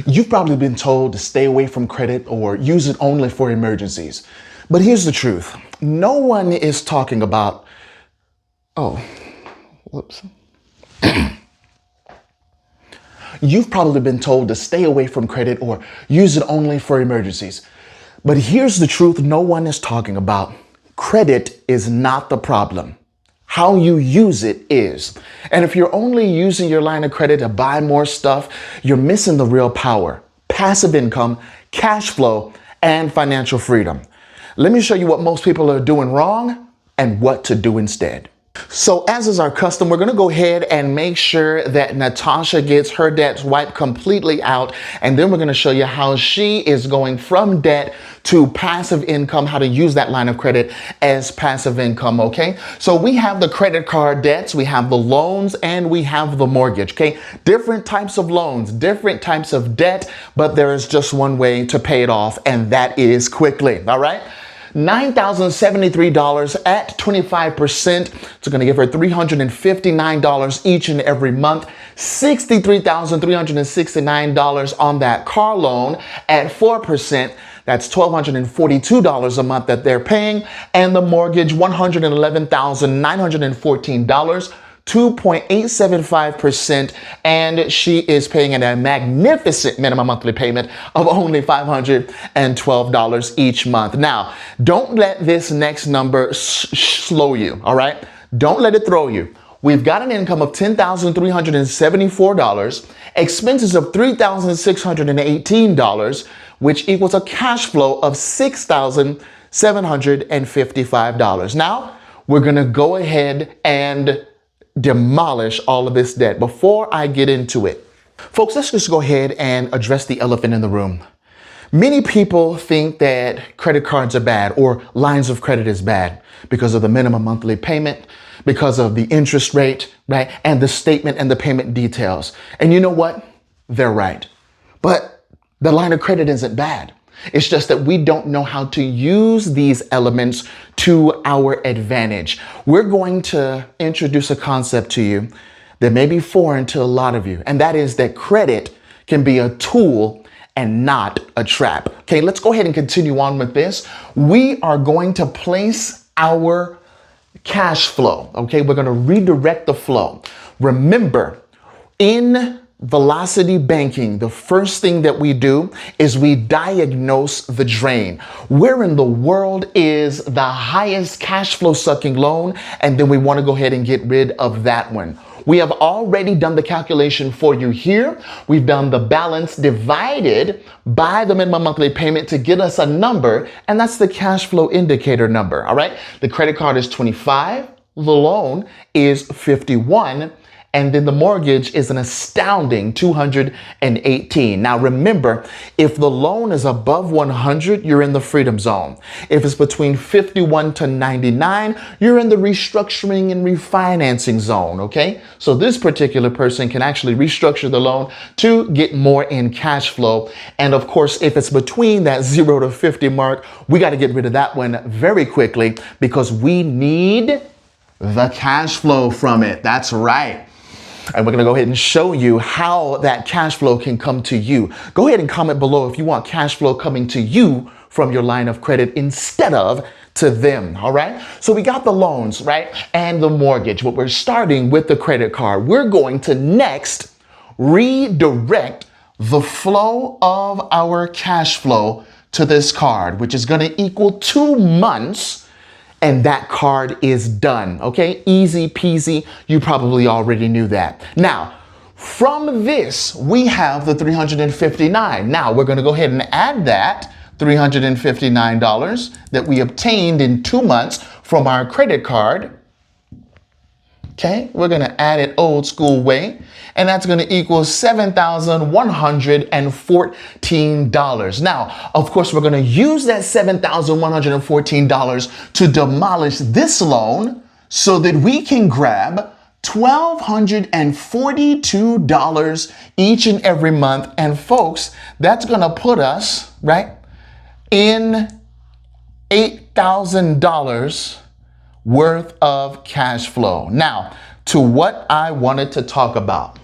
You've probably been told to stay away from credit or use it only for emergencies. But here's the truth. No one is talking about, oh, whoops. You've probably been told to stay away from credit or use it only for emergencies. But here's the truth no one is talking about. Credit is not the problem. How you use it is. And if you're only using your line of credit to buy more stuff, you're missing the real power, passive income, cash flow, and financial freedom. Let me show you what most people are doing wrong and what to do instead. So as is our custom, we're going to go ahead and make sure that Natasha gets her debts wiped completely out. And then we're going to show you how she is going from debt to passive income, how to use that line of credit as passive income. Okay. So we have the credit card debts, we have the loans, and we have the mortgage. Okay. Different types of loans, different types of debt, but there is just one way to pay it off, and that is quickly. All right. $9,073 at 25%. It's going to give her $359 each and every month. $63,369 on that car loan at 4%. That's $1,242 a month that they're paying. And the mortgage, $111,914. 2.875%, and she is paying a magnificent minimum monthly payment of only $512 each month. Now, don't let this next number slow you, all right? Don't let it throw you. We've got an income of $10,374, expenses of $3,618, which equals a cash flow of $6,755. Now, we're going to go ahead and demolish all of this debt. Before I get into it, folks, let's just go ahead and address the elephant in the room. Many people think that credit cards are bad or lines of credit is bad because of the minimum monthly payment, because of the interest rate, right? And the statement and the payment details. And you know what? They're right. But the line of credit isn't bad. It's just that we don't know how to use these elements to our advantage. We're going to introduce a concept to you that may be foreign to a lot of you, and that is that credit can be a tool and not a trap. Okay, let's go ahead and continue on with this. We are going to place our cash flow. Okay, we're going to redirect the flow. Remember, in velocity banking, the first thing that we do is we diagnose the drain. Where in the world is the highest cash flow sucking loan? And then we want to go ahead and get rid of that one. We have already done the calculation for you here. We've done the balance divided by the minimum monthly payment to get us a number, and that's the cash flow indicator number. All right. The credit card is 25. The loan is 51. And then the mortgage is an astounding 218. Now remember, if the loan is above 100, you're in the freedom zone. If it's between 51 to 99, you're in the restructuring and refinancing zone, okay? So this particular person can actually restructure the loan to get more in cash flow. And of course, if it's between that 0 to 50 mark, we got to get rid of that one very quickly because we need the cash flow from it. That's right. And we're going to go ahead and show you how that cash flow can come to you. Go ahead and comment below if you want cash flow coming to you from your line of credit instead of to them. All right. So we got the loans, right? And the mortgage. But we're starting with the credit card. We're going to next redirect the flow of our cash flow to this card, which is going to equal 2 months. And that card is done. Okay, easy peasy. You probably already knew that. Now, from this, we have the $359. Now, we're going to go ahead and add that $359 that we obtained in 2 months from our credit card. Okay, we're going to add it old school way, and that's going to equal $7,114. Now, of course, we're going to use that $7,114 to demolish this loan so that we can grab $1,242 each and every month. And folks, that's going to put us, right, in $8,000 worth of cash flow. Now, to what I wanted to talk about,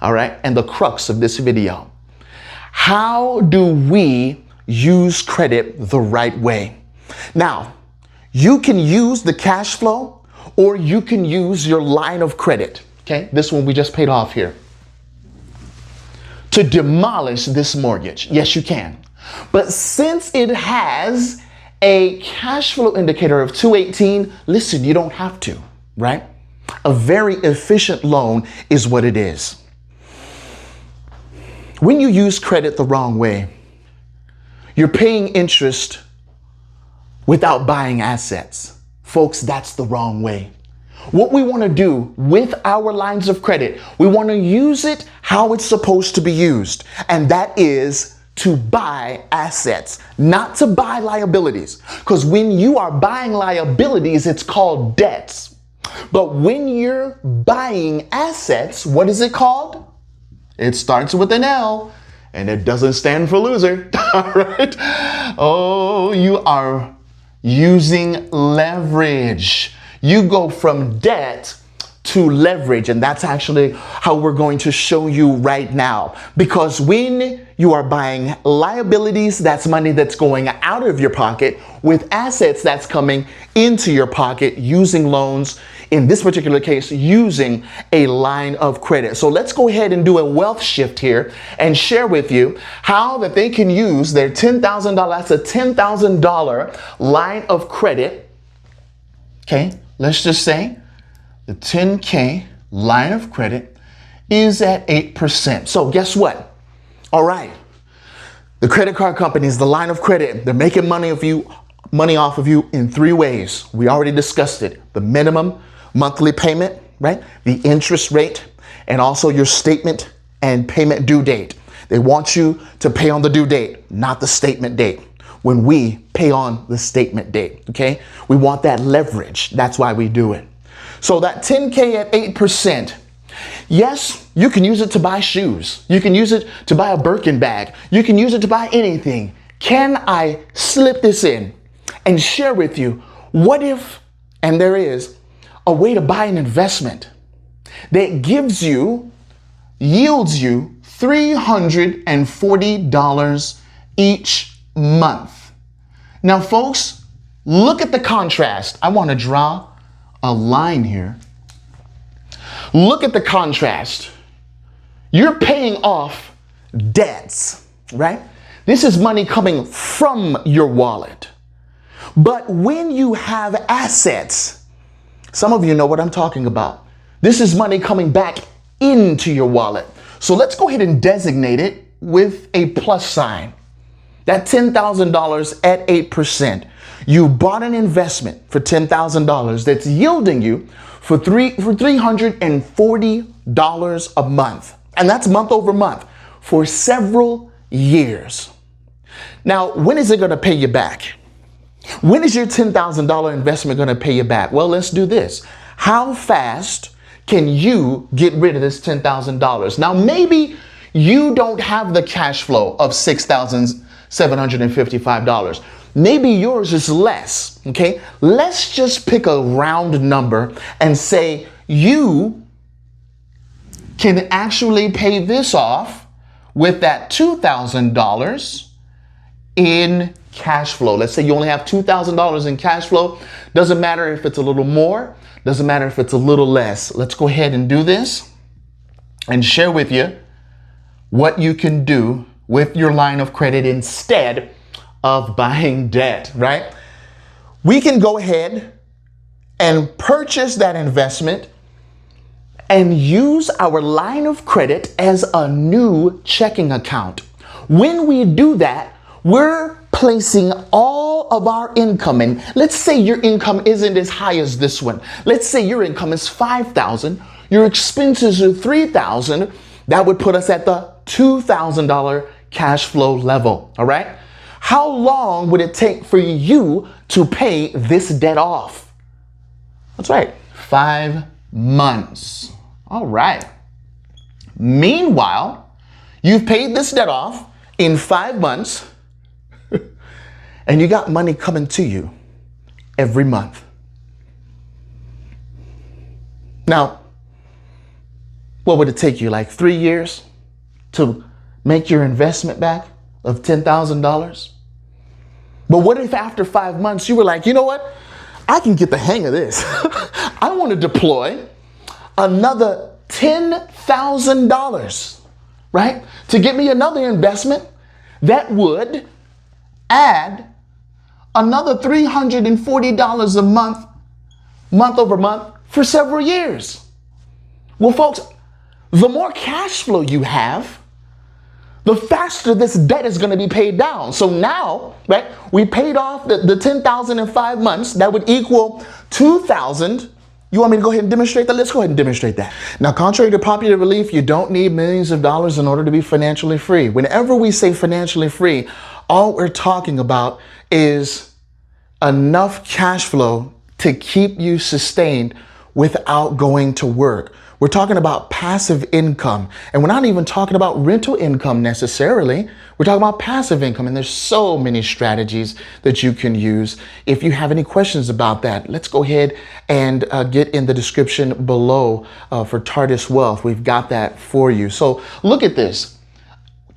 all right, and the crux of this video. How do we use credit the right way? Now, you can use the cash flow or you can use your line of credit. Okay, this one we just paid off here, to demolish this mortgage. Yes, you can. But since it has a cash flow indicator of 218, listen, you don't have to, right? A very efficient loan is what it is. When you use credit the wrong way, you're paying interest without buying assets. Folks, that's the wrong way. What we want to do with our lines of credit, we want to use it how it's supposed to be used. And that is to buy assets, not to buy liabilities. Because when you are buying liabilities, it's called debts. But when you're buying assets, what is it called? It starts with an L and it doesn't stand for loser. All right. Oh, you are using leverage. You go from debt to leverage, and that's actually how we're going to show you right now. Because when you are buying liabilities, that's money that's going out of your pocket, with assets that's coming into your pocket using loans, in this particular case, using a line of credit. So let's go ahead and do a wealth shift here and share with you how that they can use their $10,000, that's a $10,000 line of credit. Okay, let's just say the 10K line of credit is at 8%. So guess what? All right, the credit card companies, the line of credit, they're making money off of you in three ways. We already discussed it. The minimum monthly payment, right? The interest rate, and also your statement and payment due date. They want you to pay on the due date, not the statement date. When we pay on the statement date, okay? We want that leverage. That's why we do it. So that 10K at 8%, yes, you can use it to buy shoes. You can use it to buy a Birkin bag. You can use it to buy anything. Can I slip this in and share with you, what if, and there is, a way to buy an investment that yields you $340 each month. Now, folks, look at the contrast. I want to draw a line here. Look at the contrast. You're paying off debts, right? This is money coming from your wallet. But when you have assets, some of you know what I'm talking about. This is money coming back into your wallet. So let's go ahead and designate it with a plus sign. That $10,000 at 8%. You bought an investment for $10,000 that's yielding you for $340 a month. And that's month over month for several years. Now, when is it going to pay you back? When is your $10,000 investment going to pay you back? Well, let's do this. How fast can you get rid of this $10,000? Now, maybe you don't have the cash flow of $6,755. Maybe yours is less, okay? Let's just pick a round number and say you can actually pay this off with that $2,000 in cash flow. Let's say you only have $2,000 in cash flow. Doesn't matter if it's a little more, doesn't matter if it's a little less. Let's go ahead and do this and share with you what you can do with your line of credit instead of buying debt, right? We can go ahead and purchase that investment and use our line of credit as a new checking account. When we do that, we're placing all of our income in. Let's say your income isn't as high as this one. Let's say your income is $5,000, your expenses are $3,000. That would put us at the $2,000 cash flow level, all right? How long would it take for you to pay this debt off? That's right, 5 months. All right. Meanwhile, you've paid this debt off in 5 months, and you got money coming to you every month. Now, what would it take you, like 3 years to make your investment back of $10,000? But what if after 5 months you were like, you know what? I can get the hang of this. I want to deploy another $10,000, right? To get me another investment that would add another $340 a month, month over month for several years. Well, folks, the more cash flow you have, the faster this debt is going to be paid down. So now, right, we paid off the 10,000 in 5 months. That would equal 2,000. You want me to go ahead and demonstrate that? Let's go ahead and demonstrate that. Now, contrary to popular belief, you don't need millions of dollars in order to be financially free. Whenever we say financially free, all we're talking about is enough cash flow to keep you sustained without going to work. We're talking about passive income, and we're not even talking about rental income necessarily. We're talking about passive income, and there's so many strategies that you can use. If you have any questions about that, let's go ahead and get in the description below for TARDIS Wealth. We've got that for you. So look at this.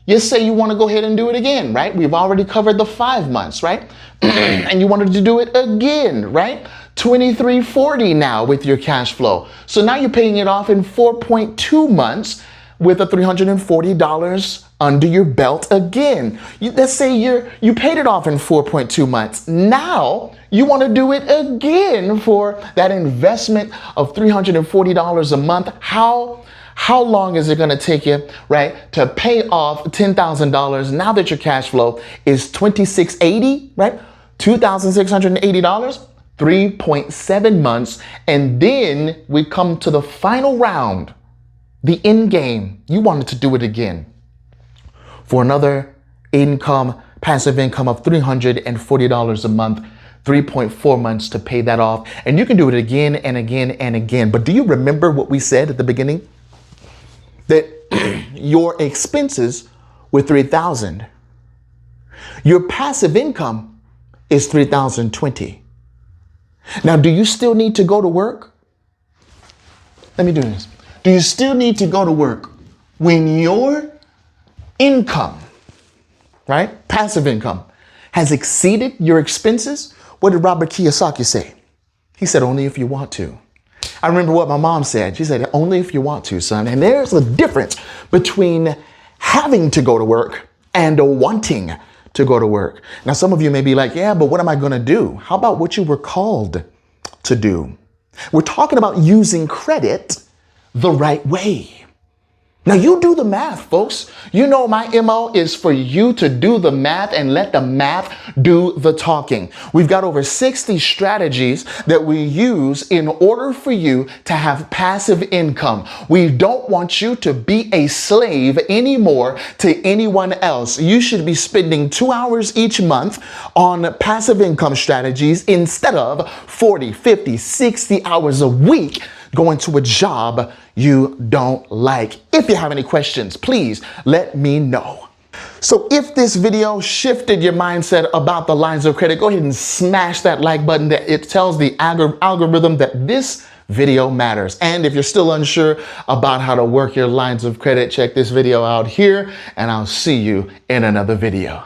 Just say you want to go ahead and do it again, right? We've already covered the 5 months, right? And you wanted to do it again, right? 2340 now with your cash flow. So now you're paying it off in 4.2 months with a $340 under your belt again. Let's say you paid it off in 4.2 months. Now you want to do it again for that investment of $340 a month. How long is it going to take you, right, to pay off $10,000 now that your cash flow is $2,680, right? $2,680, 3.7 months. And then we come to the final round, the end game. You wanted to do it again for another passive income of $340 a month, 3.4 months to pay that off. And you can do it again and again and again. But do you remember what we said at the beginning? That your expenses were $3,000. Your passive income is $3,020. Now, do you still need to go to work? Let me do this. Do you still need to go to work when your income, right, passive income, has exceeded your expenses? What did Robert Kiyosaki say? He said, only if you want to. I remember what my mom said. She said, only if you want to, son. And there's a difference between having to go to work and wanting to go to work. Now, some of you may be like, yeah, but what am I going to do? How about what you were called to do? We're talking about using credit the right way. Now, you do the math, folks. You know my MO is for you to do the math and let the math do the talking. We've got over 60 strategies that we use in order for you to have passive income. We don't want you to be a slave anymore to anyone else. You should be spending 2 hours each month on passive income strategies instead of 40, 50, 60 hours a week going to a job you don't like. If you have any questions, please let me know. So if this video shifted your mindset about the lines of credit, go ahead and smash that like button. That it tells the algorithm that this video matters. And if you're still unsure about how to work your lines of credit, check this video out here, and I'll see you in another video.